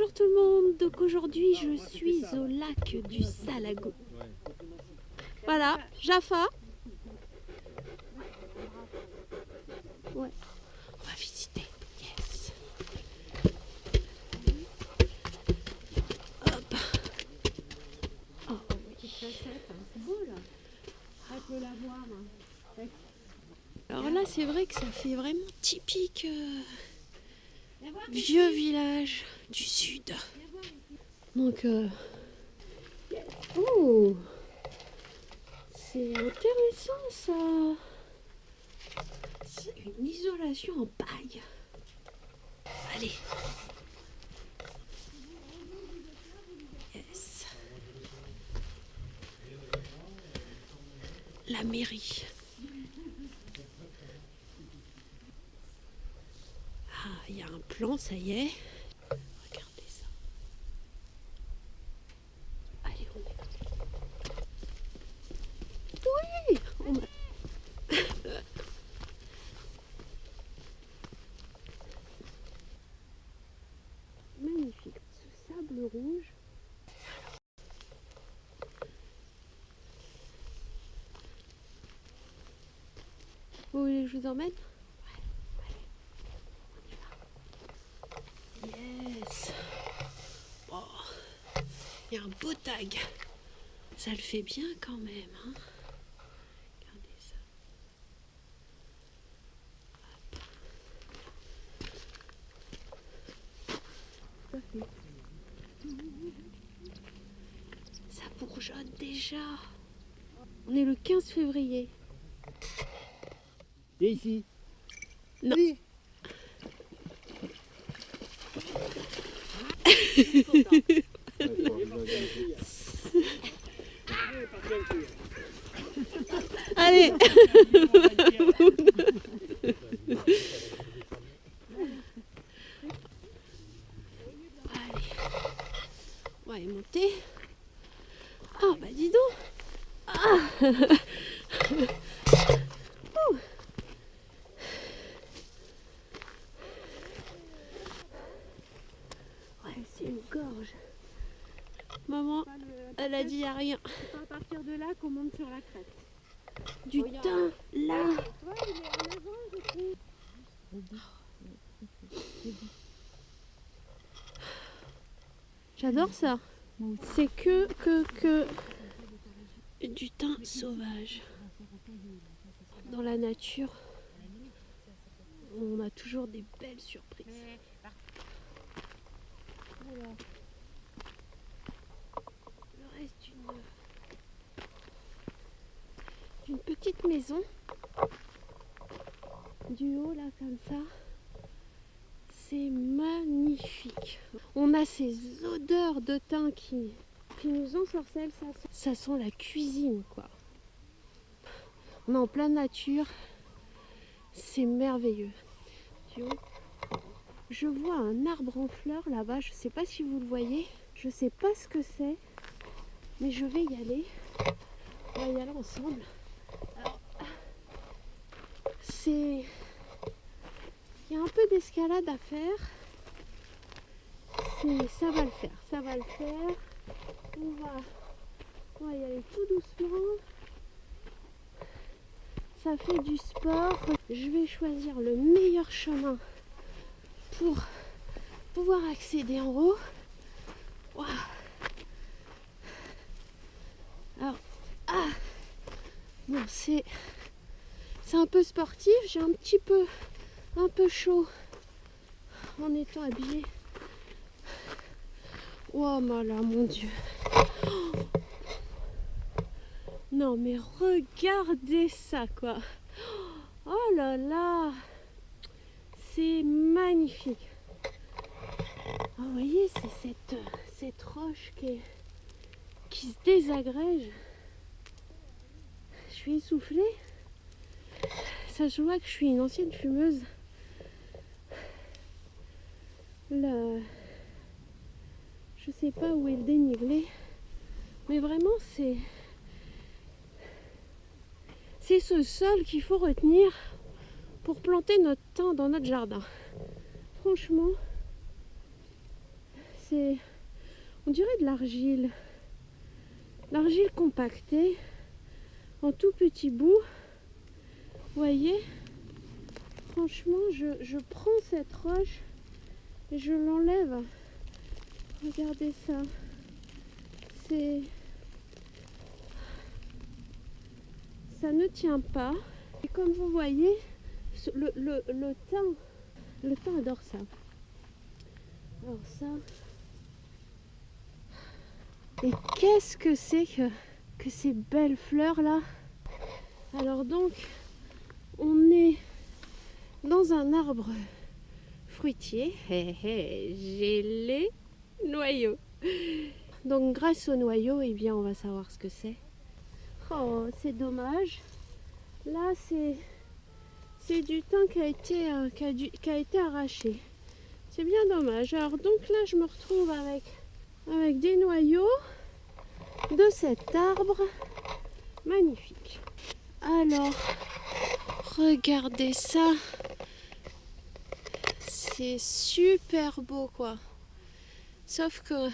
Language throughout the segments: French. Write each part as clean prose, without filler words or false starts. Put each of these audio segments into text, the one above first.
Bonjour tout le monde, donc aujourd'hui je suis au lac du Salago. Voilà, Jaffa. Ouais, on va visiter. Yes. Hop. Oh oui. C'est beau là. Avec le lavoir. Alors là c'est vrai que ça fait vraiment typique vieux village du sud. Donc oh, c'est intéressant ça. C'est une isolation en paille. Allez. Yes. La mairie. Ah, il y a un plan, ça y est. Regardez ça. Allez, on y va. Oui, on a... Magnifique, ce sable rouge. Vous voulez que je vous emmène? Yes. Oh, il y a un beau tag. Ça le fait bien quand même. Hein. Regardez ça. Hop. Ça bourgeonne déjà. On est le 15 février. Et ici? Non. Oui. Allez. On va y monter. Ah bah dis donc. Ah. Ouais, c'est une gorge. Maman, elle a dit y a rien. C'est pas à partir de là qu'on monte sur la crête. Du thym, là. Toi, il est en avant, je trouve. J'adore ça. C'est que du thym sauvage. Dans la nature, on a toujours des belles surprises. Voilà. Le reste d'une petite maison. Du haut là comme ça. C'est magnifique. On a ces odeurs de thym qui nous ensorcellent. Ça sent la cuisine quoi. On est en pleine nature. C'est merveilleux. Tu vois, je vois un arbre en fleurs là-bas. Je ne sais pas si vous le voyez. Je ne sais pas ce que c'est. Mais je vais y aller. On va y aller ensemble. Alors, c'est... Il y a un peu d'escalade à faire. Ça va le faire. Ça va le faire. On va y aller tout doucement. Ça fait du sport. Je vais choisir le meilleur chemin pour pouvoir accéder en haut. Wow. Alors, bon, c'est un peu sportif. J'ai un peu chaud en étant habillée. Oh là, mon Dieu. Oh. Non mais regardez ça quoi. Oh là là. C'est magnifique. Oh, vous voyez, c'est cette roche qui se désagrège. Je suis essoufflée. Ça se voit que je suis une ancienne fumeuse. Là, je sais pas où est le dénivelé. Mais vraiment, c'est ce sol qu'il faut retenir pour planter notre thym dans notre jardin. Franchement, c'est... On dirait de l'argile. L'argile compactée en tout petits bouts. Vous voyez? Franchement, je prends cette roche et je l'enlève. Regardez ça. C'est... Ça ne tient pas. Et comme vous voyez, le thym adore ça. Alors ça... Et qu'est-ce que c'est que ces belles fleurs là? Alors donc, on est dans un arbre fruitier. J'ai les noyaux. Donc grâce aux noyaux, eh bien on va savoir ce que c'est. Oh, c'est dommage. Là, c'est du thym qui a été arraché. C'est bien dommage. Alors donc là, je me retrouve avec des noyaux de cet arbre magnifique. Alors, regardez ça. C'est super beau quoi. Sauf que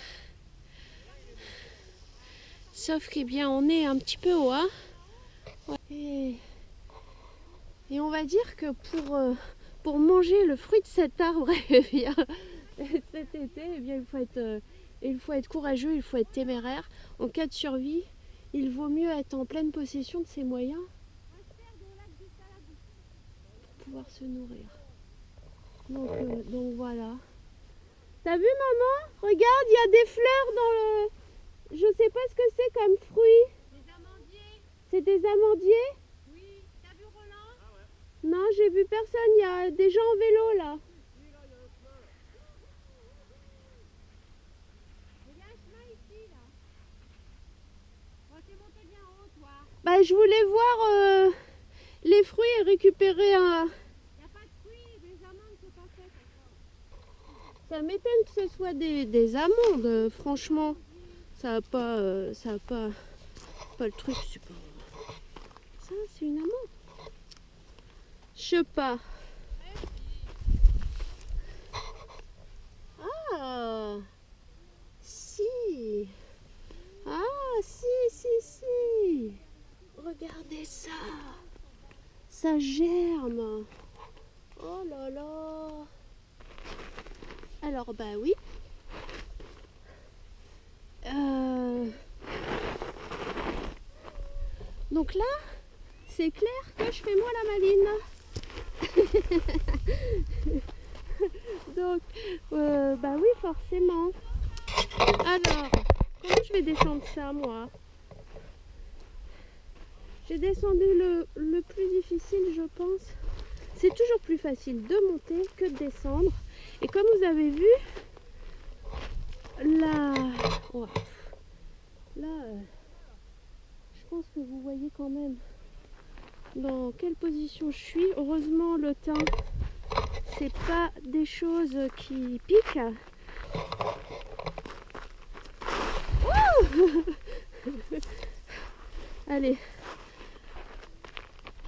eh bien on est un petit peu haut, hein. Et on va dire que pour manger le fruit de cet arbre, eh bien, cet été, eh bien, il faut être courageux, il faut être téméraire. En cas de survie, il vaut mieux être en pleine possession de ses moyens pour pouvoir se nourrir. Donc voilà. T'as vu maman? Regarde, il y a des fleurs dans le... Je sais pas ce que c'est comme fruit. Des amandiers. C'est des amandiers? Oui. T'as vu Roland? Ah ouais. Non, j'ai vu personne. Il y a des gens en vélo là. Oui, là, il y a un chemin. Il y a un chemin ici, là. Bon, t'es monté bien haut, toi. Bah, je voulais voir les fruits et récupérer un... Il n'y a pas de fruits, les amandes sont pas faites encore. Ça m'étonne que ce soit des amandes, franchement. Ça a pas le truc, c'est pas... Ça, c'est une amande. Je sais pas. Ah, si. Ah, si. Regardez ça. Ça germe. Oh là là. Alors, bah oui. Donc là, c'est clair que je fais moi la maline. Donc, bah oui, forcément. Alors, comment je vais descendre ça, moi? J'ai descendu le plus difficile, je pense. C'est toujours plus facile de monter que de descendre. Et comme vous avez vu, là, oh, là, je pense que vous voyez quand même dans quelle position je suis. Heureusement, le thym, c'est pas des choses qui piquent. Allez,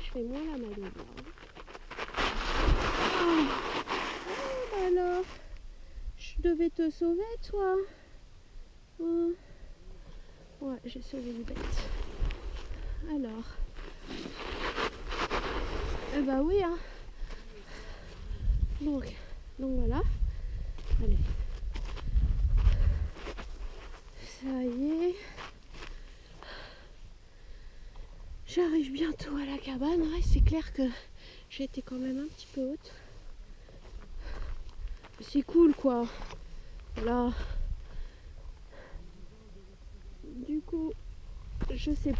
je fais moins la maline. Alors, je devais te sauver, toi. Ouais, j'ai sauvé les bêtes. Alors, eh bah oui, hein. Donc voilà. Allez. Ça y est. J'arrive bientôt à la cabane. Ouais, c'est clair que j'ai été quand même un petit peu haute. C'est cool quoi. Voilà. Du coup, je sais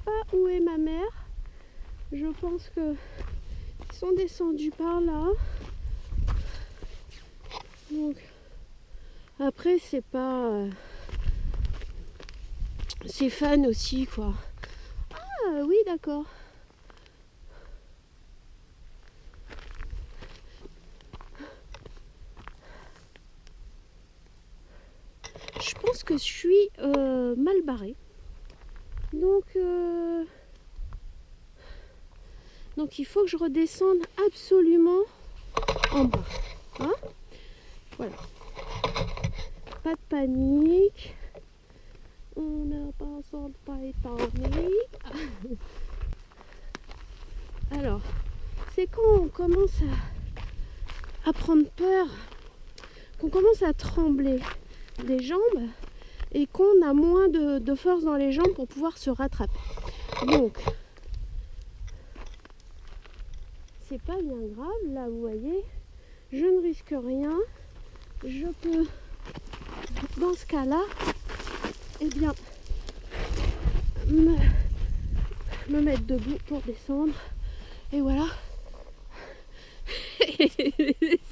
pas où est ma mère. Je pense que ils sont descendus par là. Donc après c'est pas c'est fun aussi quoi. Ah oui d'accord. Je pense que je suis mal barrée. Donc il faut que je redescende absolument en bas. Hein, voilà. Titanic. On n'a pas sur le Titanic. Alors, c'est quand on commence à prendre peur, qu'on commence à trembler des jambes et qu'on a moins de force dans les jambes pour pouvoir se rattraper. Donc, c'est pas bien grave, là vous voyez, je ne risque rien, je peux, dans ce cas-là, eh bien, me mettre debout pour descendre, et voilà.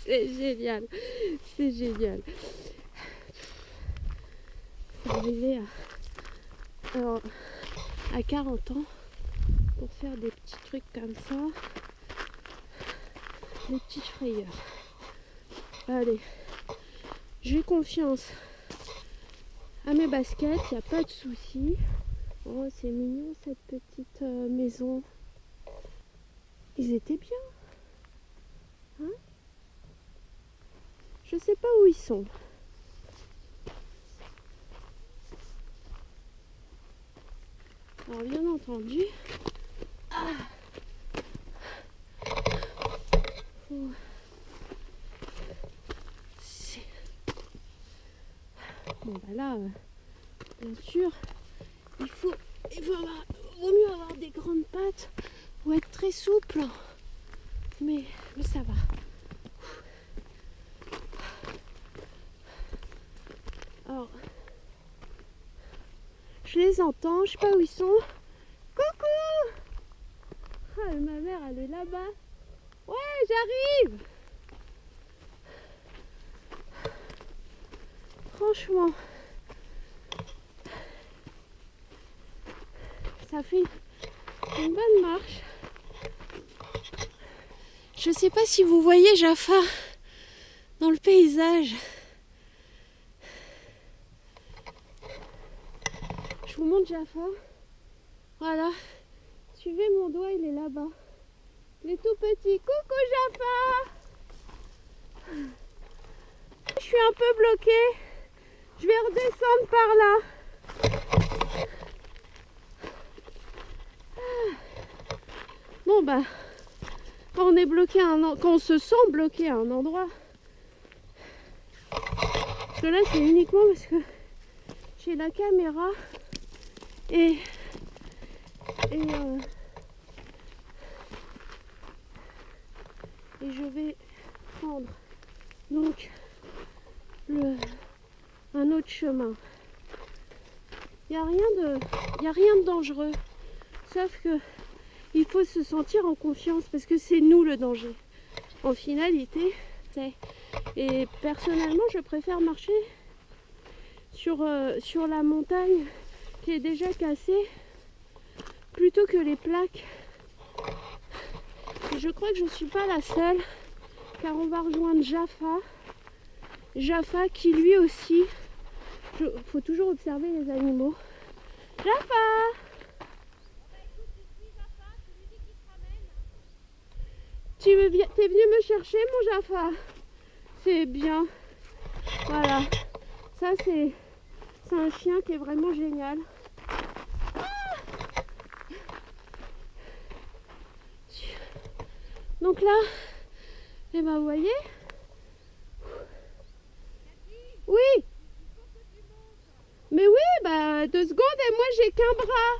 C'est génial, c'est génial. Arriver à 40 ans pour faire des petits trucs comme ça, des petites frayeurs. Allez, j'ai confiance à mes baskets, il n'y a pas de souci. Oh, c'est mignon cette petite maison. Ils étaient bien. Hein? Je sais pas où ils sont. Alors bien entendu, bon bah là, bien sûr, vaut mieux avoir des grandes pattes ou être très souple, mais ça va. Alors, je les entends, je sais pas où ils sont. Coucou! Ah, ma mère, elle est là-bas. Ouais, j'arrive! Franchement, ça fait une bonne marche. Je sais pas si vous voyez Jaffa dans le paysage. Je vous montre Jaffa. Voilà. Suivez mon doigt, il est là-bas. Il est tout petit. Coucou Jaffa! Je suis un peu bloquée. Je vais redescendre par là. Bon bah, quand on est bloqué quand on se sent bloqué à un endroit. Parce que là c'est uniquement parce que j'ai la caméra et je vais prendre donc un autre chemin. Il n'y a rien de dangereux, sauf que il faut se sentir en confiance parce que c'est nous le danger. En finalité, et personnellement, je préfère marcher sur la montagne qui est déjà cassée plutôt que les plaques. Et je crois que je ne suis pas la seule, car on va rejoindre Jaffa qui lui aussi, faut toujours observer les animaux. Jaffa! T'es venu me chercher mon Jaffa? C'est bien. Voilà. Ça c'est un chien qui est vraiment génial. Donc là, et ben vous voyez? Oui. Mais oui, bah 2 secondes et moi j'ai qu'un bras.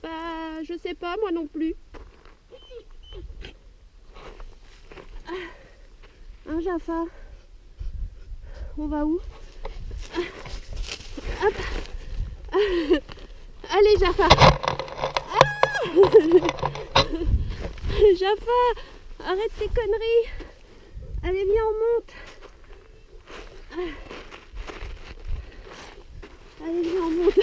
Bah je sais pas, moi non plus. Hein Jaffa? On va où? Hop. Allez Jaffa. Jaffa, arrête tes conneries. Allez viens, on monte. Allez viens, on monte.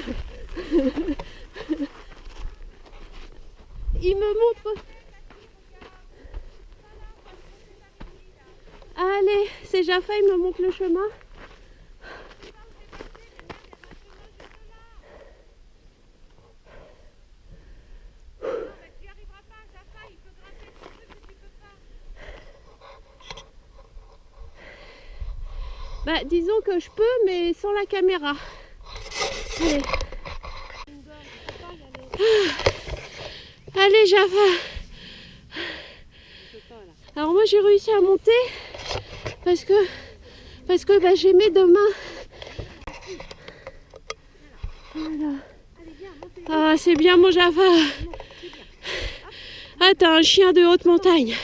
Il me montre. Allez, c'est Jaffa, il me montre le chemin. Bah disons que je peux, mais sans la caméra. Allez. Allez Jaffa. Alors moi j'ai réussi à monter parce que bah, j'ai mes deux mains. Voilà. Ah c'est bien mon Jaffa. Ah t'as un chien de haute montagne.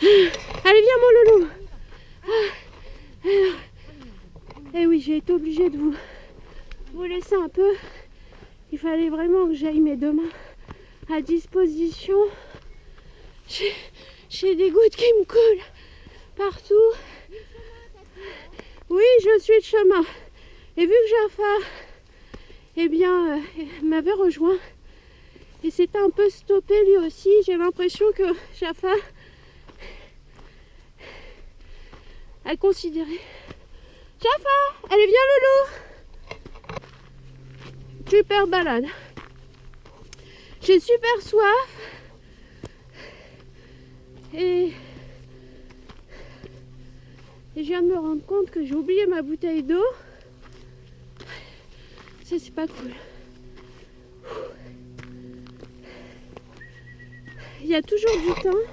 Allez viens mon loulou. Eh oui j'ai été obligée de vous laisser un peu. Il fallait vraiment que j'aille mes deux mains à disposition. J'ai des gouttes qui me coulent partout. Oui, je suis de chemin. Et vu que Jaffa, eh bien, m'avait rejoint et s'était un peu stoppé lui aussi, j'ai l'impression que Jaffa a considéré. Jaffa, allez viens loulou. Super balade. J'ai super soif. Et je viens de me rendre compte que j'ai oublié ma bouteille d'eau. Ça c'est pas cool. Il y a toujours du temps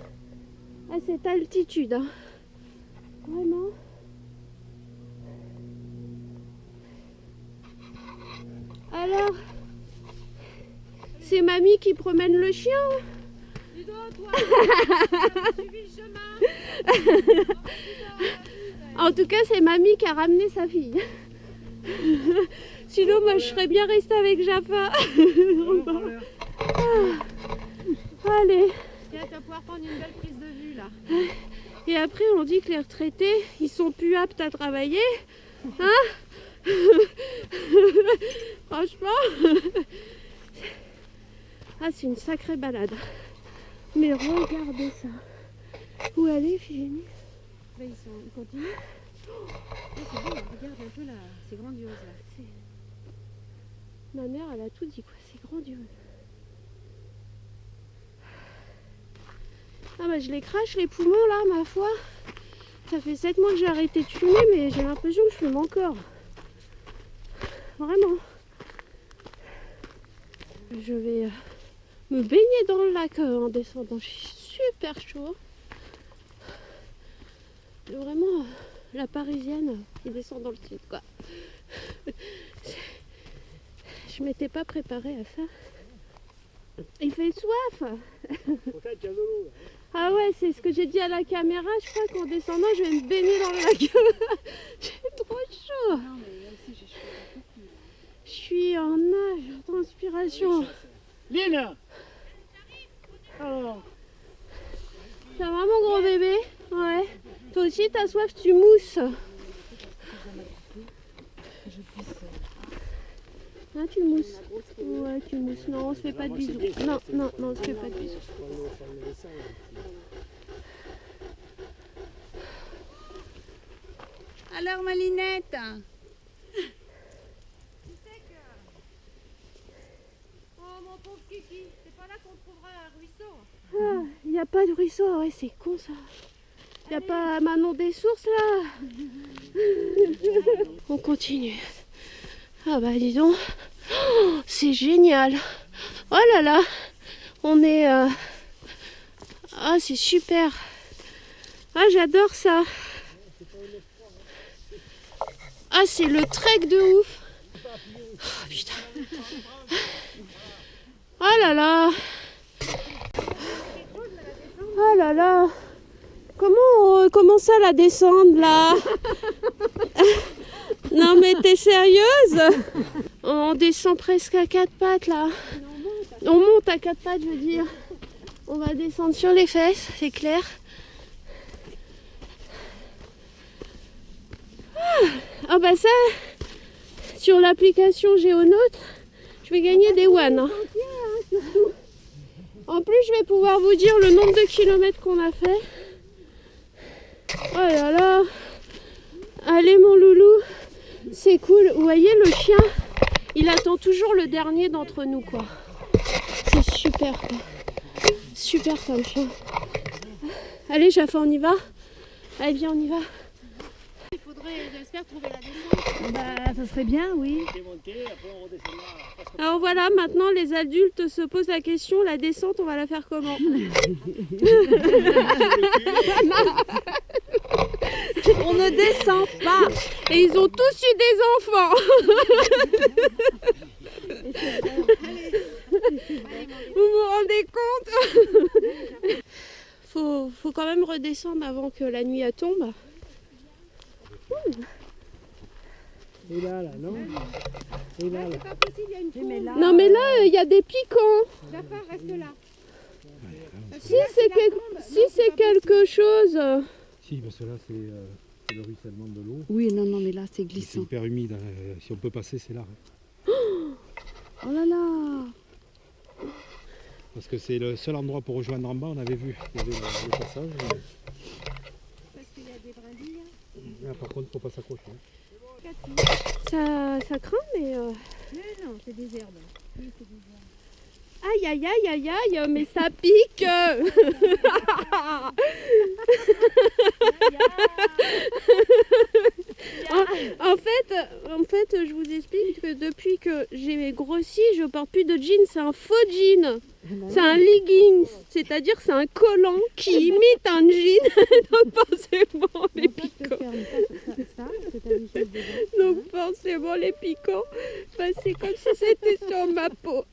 à cette altitude. Hein. Vraiment. Alors, c'est mamie qui promène le chien. Dis donc, toi, tu vis le chemin. En tout cas, c'est mamie qui a ramené sa fille. Sinon, moi, je serais bien restée avec Jaffa. Allez. Tiens, tu vas pouvoir prendre une belle prise de vue, là. Et après, on dit que les retraités, ils sont plus aptes à travailler. Hein? Franchement. Ah, c'est une sacrée balade. Mais regardez ça. Où aller, Phigénie? Là, ils continuent. Oh, c'est beau, regarde un peu là. C'est grandiose, là. Ma mère, elle a tout dit, quoi. C'est grandiose. Ah bah, je les crache, les poumons, là, ma foi. Ça fait 7 mois que j'ai arrêté de fumer, mais j'ai l'impression que je fume encore. Vraiment. Je vais me baigner dans le lac en descendant. Je suis super chaud. Vraiment la parisienne qui descend dans le sud, quoi. Je m'étais pas préparée à ça. Il fait soif. Ah ouais, c'est ce que j'ai dit à la caméra. Je crois qu'en descendant, je vais me baigner dans le lac. J'ai trop chaud. Non, mais aussi, j'ai chaud. Je suis en nage, en transpiration. Lina. Oh. Ça va mon gros bébé? Ouais. Toi aussi t'as soif, tu mousses. Ah tu mousses. Ouais tu mousses. Non on se fait pas de bisous. Non, non, non on se fait pas de bisous. Alors, ma Linette? Tu sais que... Oh, mon pauvre Kiki, c'est pas là qu'on trouvera un ruisseau. Ah, il n'y a pas de ruisseau. Ouais, c'est con ça. Il n'y a pas Manon des sources là. On continue. Ah bah dis donc. Oh, c'est génial. Oh là là. On est... Ah c'est super. Ah j'adore ça. Ah c'est le trek de ouf. Oh putain. Oh là là. Oh là là. Comment ça la descendre là? Non mais t'es sérieuse? On descend presque à 4 pattes là. On monte à 4 pattes je veux dire. On va descendre sur les fesses, c'est clair. Ah bah ça, sur l'application Géonaute, je vais gagner des one. Hein. En plus je vais pouvoir vous dire le nombre de kilomètres qu'on a fait. Oh là là. Allez mon loulou. C'est cool. Vous voyez le chien, il attend toujours le dernier d'entre nous quoi. C'est super quoi. Super comme chien. Allez Jaffa on y va. Allez viens on y va. Il faudra j'espère trouver la descente. Bah, ça serait bien, oui. Monter, après on redescendra. Alors voilà, maintenant les adultes se posent la question, la descente, on va la faire comment? On ne descend pas. Et ils ont tous eu des enfants. Vous vous rendez compte? Faut quand même redescendre avant que la nuit tombe. Et là, non? Et là, C'est pas possible, il y a une faune. Non mais là, il y a des piquants. Jafar, reste là. Si c'est quelque chose... Si, parce que là, c'est le ruissellement de l'eau. Oui, non, mais là, c'est C'est glissant. hyper humide. Si on peut passer, c'est là. Oh là là! Parce que c'est le seul endroit pour rejoindre en bas. On avait vu, il y avait le passage. Parce qu'il y a des brindilles. Là, par contre, il ne faut pas s'accrocher. Ça craint, mais... Mais non, c'est des herbes. Oui, c'est des herbes. Aïe, aïe, aïe, aïe, aïe, mais ça pique. En fait, je vous explique que depuis que j'ai grossi, je porte plus de jean. C'est un faux jean. C'est un leggings. C'est-à-dire c'est un collant qui imite un jean. Donc forcément les piquants. Donc forcément les piquants, bah, c'est comme si c'était sur ma peau.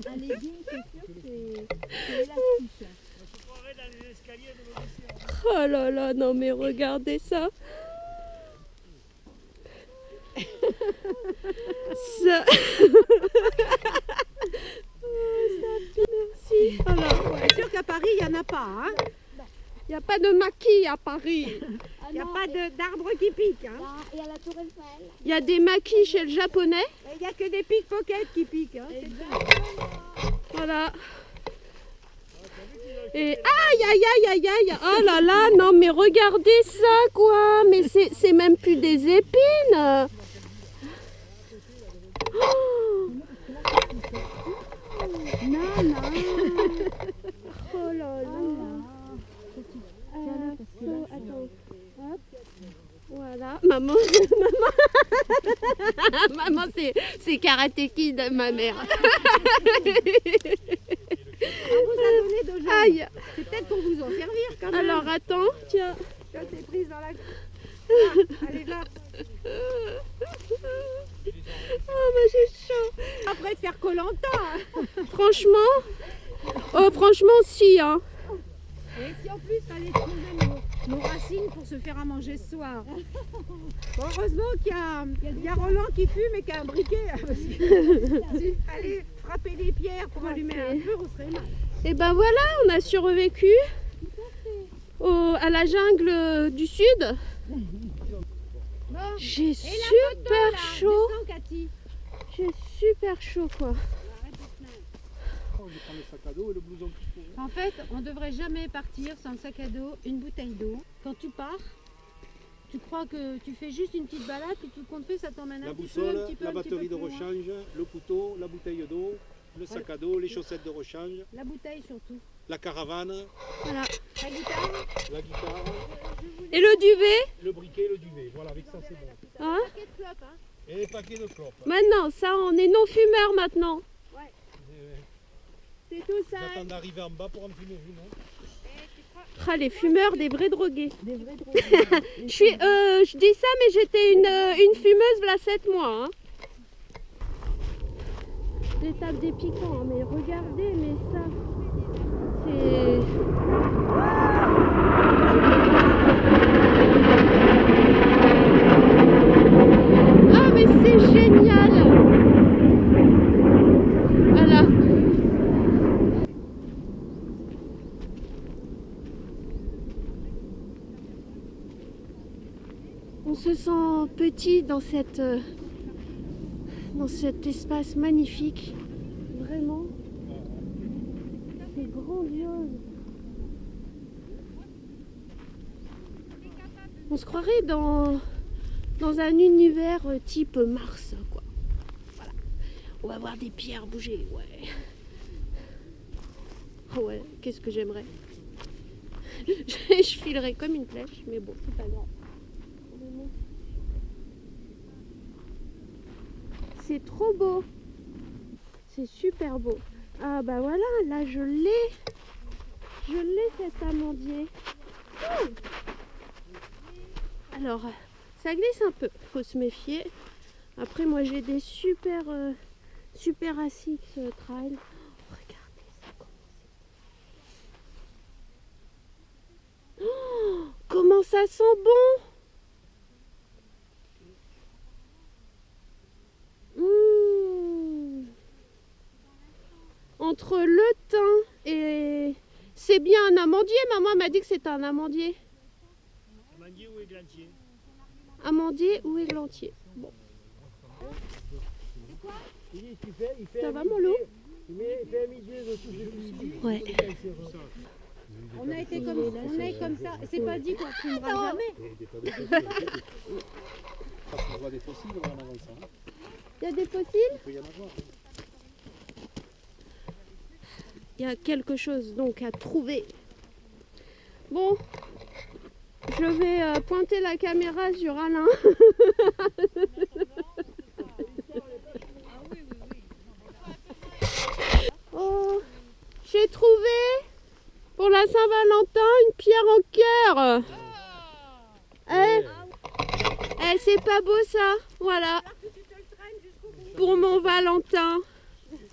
Un legging, c'est sûr que c'est élastique. Oh là là, non mais regardez ça. Ça... Merci. Alors, C'est sûr qu'à Paris, il n'y en a pas. Hein. il n'y a pas de maquis à Paris. Il n'y a pas d'arbres qui piquent. Hein. Il y a la tour Eiffel. Il y a des maquis chez le japonais. Il n'y a que des pickpockets qui piquent. Hein. Voilà. Et aïe aïe aïe aïe aïe. Oh là là, non mais regardez ça quoi. Mais c'est même plus des épines. Oh. Non, non! Oh là là. Attends. Hop. Voilà. Maman. Maman, c'est Karate Kid, ma mère. On vous a donné de jambes. Aïe. C'est peut-être pour vous en servir quand même. Alors attends, tiens. Quand t'es prise dans la... Ah, allez, va. Oh bah j'ai chaud. Après de faire Koh-Lanta. Franchement si hein. Et si en plus fallait trouver nos racines pour se faire à manger ce soir. Bon, heureusement qu'il y a Roland qui fume et qui a un briquet. Parce que si fallait frapper les pierres pour allumer un feu, on serait mal. Et ben voilà, on a survécu à la jungle du sud. Bon. J'ai Et super là, chaud. descends, Cathy. J'ai super chaud quoi. On va prendre le sac à dos et le blouson qui court. En fait, on ne devrait jamais partir sans le sac à dos, une bouteille d'eau. Quand tu pars, tu crois que tu fais juste une petite balade et tout compte fait, ça t'emmène La un petit peu, boussole, un petit peu, la un petit batterie peu de plus loin. rechange, le couteau, la bouteille d'eau, le sac à dos, les chaussettes de rechange, La bouteille surtout. la caravane, Voilà. La guitare, la guitare, Et le duvet le briquet, le duvet. Voilà, avec ça c'est bon. hein? paquet de clopes, hein. Et les paquets de clopes. Maintenant, ça on est non-fumeurs maintenant. Et, C'est tout ça. J'attends d'arriver en bas pour en fumer une. Hein. Ah, les fumeurs, des vrais drogués. Je dis ça, mais j'étais une fumeuse là 7 mois. Hein. L'étape des piquants, mais regardez, mais ça, c'est... Ah, mais c'est génial! Voilà. On se sent petit dans cet espace magnifique. Vraiment. C'est grandiose. On se croirait dans un univers type Mars, quoi. Voilà. On va voir des pierres bouger, ouais. Oh ouais, qu'est-ce que j'aimerais. Je filerai comme une flèche, mais bon, c'est pas grave. C'est trop beau. C'est super beau. Ah bah voilà, là je l'ai. Je l'ai cet amandier. Oh. Alors, ça glisse un peu, faut se méfier. Après moi j'ai des super Asics Trail. Regardez ça, comment ça sent bon. Entre le thym et... C'est bien un amandier, maman m'a dit que c'était un amandier. Amandier ou églantier? Amandier ou églantier. Bon. Ça va mon loup? Il fait un milieu de tout midi. Ouais. On a été comme ça. C'est pas dit qu'on filmera jamais. On voit des fossiles en avançant. Il y a des fossiles? Il peut y en avoir. Il y a quelque chose donc à trouver. Bon, je vais pointer la caméra sur Alain. Oh, j'ai trouvé pour la Saint-Valentin une pierre en cœur. C'est pas beau ça? Voilà. Pour mon Valentin.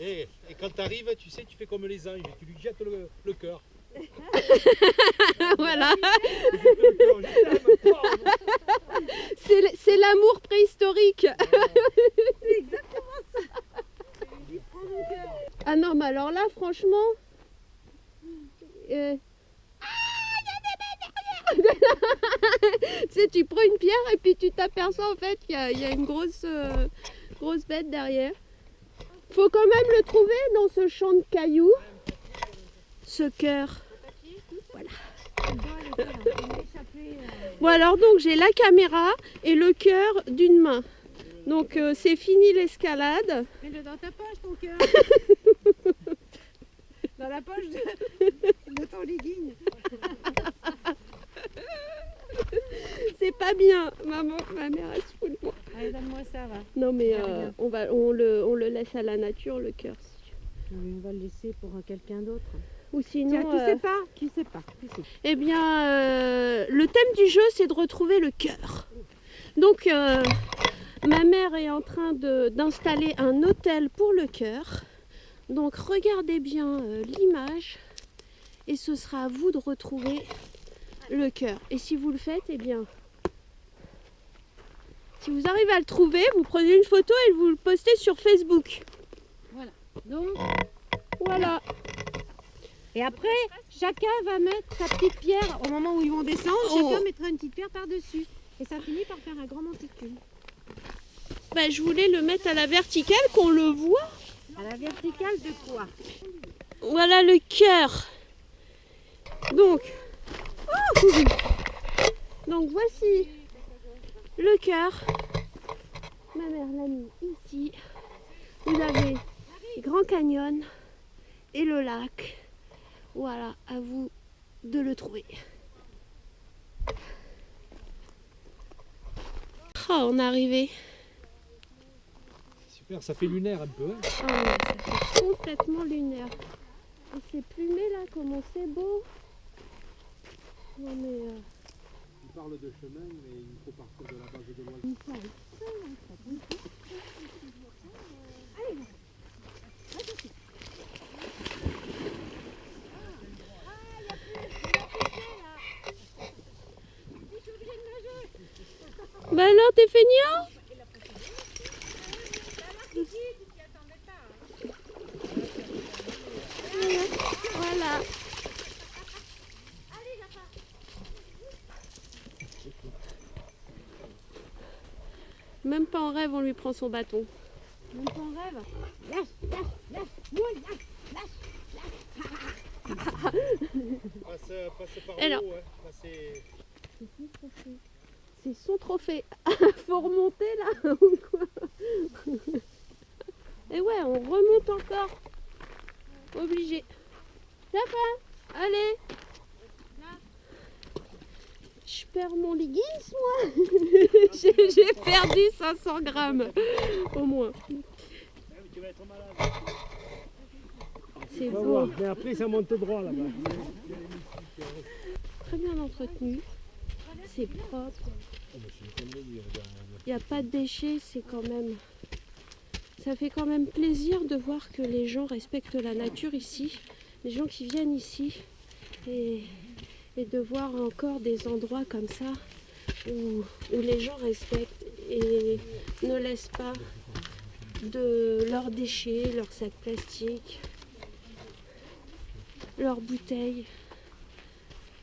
Et quand tu arrives, tu sais, tu fais comme les anges, tu lui jettes le cœur. Voilà. C'est l'amour préhistorique. C'est exactement ça. Il prend mon cœur. Ah non, mais alors là, franchement... Tu sais, tu prends une pierre et puis tu t'aperçois en fait qu'il y a une grosse bête derrière. Faut quand même le trouver dans ce champ de cailloux. Ce cœur. Voilà. Bon alors donc j'ai la caméra et le cœur d'une main. Donc c'est fini l'escalade. Mets-le dans ta poche ton cœur. Dans la poche de ton legging. C'est pas bien, maman, ma mère elle se fout de moi. Allez, donne-moi ça, va. Non mais on le laisse à la nature le cœur. Oui, on va le laisser pour quelqu'un d'autre. Ou sinon. Tiens, qui sait pas? Qui sait pas? Eh bien, le thème du jeu c'est de retrouver le cœur. Donc ma mère est en train d'installer un hôtel pour le cœur. Donc regardez bien l'image et ce sera à vous de retrouver le cœur. Et si vous le faites, eh bien, si vous arrivez à le trouver, vous prenez une photo et vous le postez sur Facebook. Voilà. Donc, voilà. et après, chacun va mettre sa petite pierre au moment où ils vont descendre. Chacun mettra une petite pierre par-dessus. Et ça finit par faire un grand monticule. Bah, je voulais le mettre à la verticale, qu'on le voit. À la verticale de quoi? Voilà le cœur. Donc, donc voici le cœur. Ma mère l'a mis ici. Vous avez le Grand Canyon et le lac. Voilà, à vous de le trouver. Oh, on est arrivé. Super, ça fait lunaire un peu. Hein. Oh, ça fait complètement lunaire. Et c'est plumé là, comment c'est beau. Non mais... Il parle de chemin, mais il faut partir de la base de l'Oise. Bah alors, t'es feignant? Voilà. Même pas en rêve, on lui prend son bâton. Même pas en rêve. Passe par Alors. le haut, hein. Là, c'est... C'est son trophée. Faut remonter là ou quoi? Et ouais, on remonte encore. Obligé. Lapin, allez. je perds mon leggings, moi. J'ai perdu 500 grammes, au moins. Tu vas être malade. C'est On va beau. voir. Mais après, ça monte droit là-bas. Très bien entretenu. C'est propre. Il n'y a pas de déchets, c'est quand même... Ça fait quand même plaisir de voir que les gens respectent la nature ici. Les gens qui viennent ici. Et de voir encore des endroits comme ça où les gens respectent et ne laissent pas de leurs déchets, leurs sacs plastiques, leurs bouteilles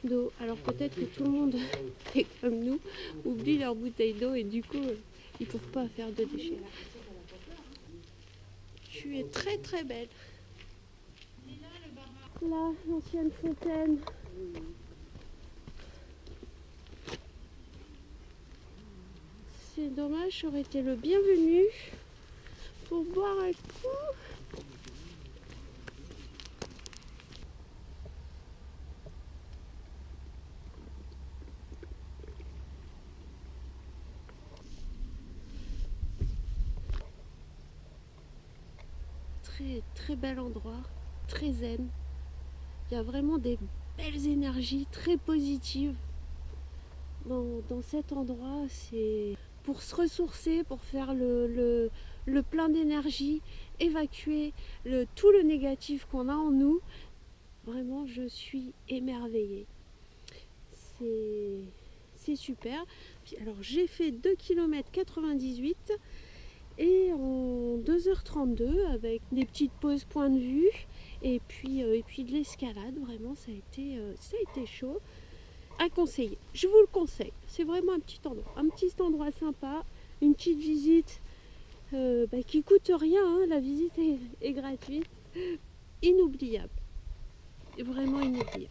d'eau. Alors peut-être que tout le monde est comme nous, oublie leurs bouteilles d'eau et du coup ils ne peuvent pas faire de déchets. Tu es très très belle. Là, l'ancienne fontaine. C'est dommage, j'aurais été le bienvenu pour boire un coup. Très très bel endroit, très zen. Il y a vraiment des belles énergies très positives dans cet endroit. C'est pour se ressourcer, pour faire le plein d'énergie, évacuer tout le négatif qu'on a en nous. Vraiment, je suis émerveillée. C'est super. Puis, alors, j'ai fait 2 km 98 et en 2h32 avec des petites pauses point de vue et puis de l'escalade. Vraiment, ça a été chaud. À conseiller. Je vous le conseille. C'est vraiment un petit endroit sympa, une petite visite qui coûte rien. Hein. La visite est gratuite. Inoubliable. Vraiment inoubliable.